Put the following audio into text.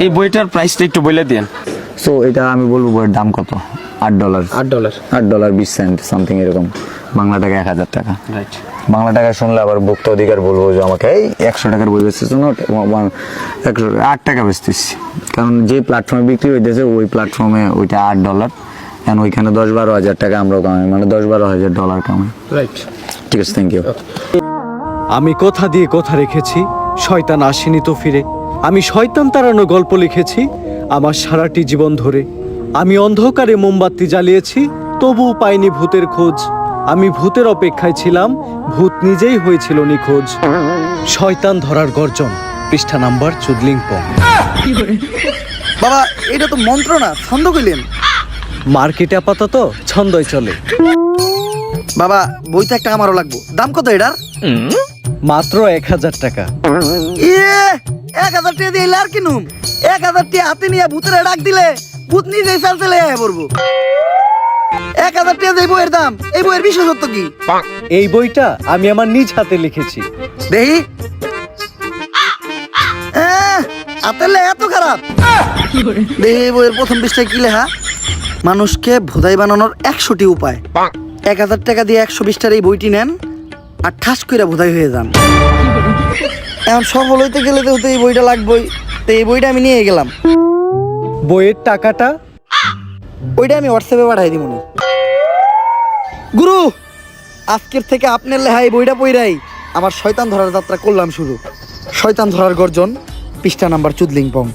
এই বইটার প্রাইসটা একটু বলে দেন। সো এটা আমি বলবো বইয়ের দাম কত, $8। $8.20 সামথিং এরকম, বাংলা টাকা 1000 টাকা। রাইট। বাংলা টাকা শুনলে আবার ভোক্তা অধিকার বলবো যে আমাকে এই 100 টাকার বই বেচতেছ না, 8 টাকা বেচতেছি, কারণ যে প্ল্যাটফর্মে বিক্রি হইতেছে ওই প্ল্যাটফর্মে ওইটা $8, কারণ ওইখানে 10-12 হাজার টাকা আমরাও কামাই, মানে $10-12 হাজার কামাই। রাইট। ঠিক আছে, থ্যাংক ইউ। আমি কথা দিয়ে কথা রেখেছি, শয়তান আসেনি তো ফিরে। আমি শয়তান তাড়ানো গল্প লিখেছি আমার সারাটি জীবন ধরে। আমি অন্ধকারে মোমবাতি জ্বালিয়েছি, তবুও পাইনি ভূতের খোঁজ। আমি ভূতের অপেক্ষায় ছিলাম, ভূত নিজেই হয়েছিল নিখোঁজ। শয়তান ধরার গর্জন, পৃষ্ঠা নাম্বার চুদলিংপং। বাবা এটা তো মন্ত্র না, ছন্দ কইলেন। মার্কেটে আপাতত ছন্দই চলে। বাবা বই তো একটা আমারও লাগবো, দাম কত এটার? মাত্র 1000 টাকা। ইয়ে 1000 টাকা দিয়ে আর কিনুম? 1000 টাকা হাতে নিয়ে ভূতের ডাক দিলে ভূত নিজেই চাল চলে আয় পড়বো। 1000 টাকা দিয়ে বইয়ের দাম, এই বইয়ের বিশেষত্ব কি? এই বইটা আমি আমার নিজ হাতে লিখেছি। দেহি হাতের লেখা এত খারাপ? দেহি এই বইয়ের প্রথম পৃষ্ঠায় কি লেখা? মানুষকে ভোদাই বানানোর 100টি উপায়। 1000 টাকা দিয়ে 120টার এই বইটি নেন আর ঠাস করে ভোদাই হয়ে যান। এখন সফল হইতে গেলে তো এই বইটা লাগবেই, তো এই বইটা আমি নিয়ে গেলাম। বইয়ের টাকাটা? ওইটা আমি হোয়াটসঅ্যাপে পাঠাই দিব। গুরু, আজকের থেকে আপনার লেখা এই বইটা পইরাই আমার শয়তান ধরার যাত্রা করলাম শুরু। শয়তান ধরার গর্জন, পৃষ্ঠা নাম্বার চুদলিংপং।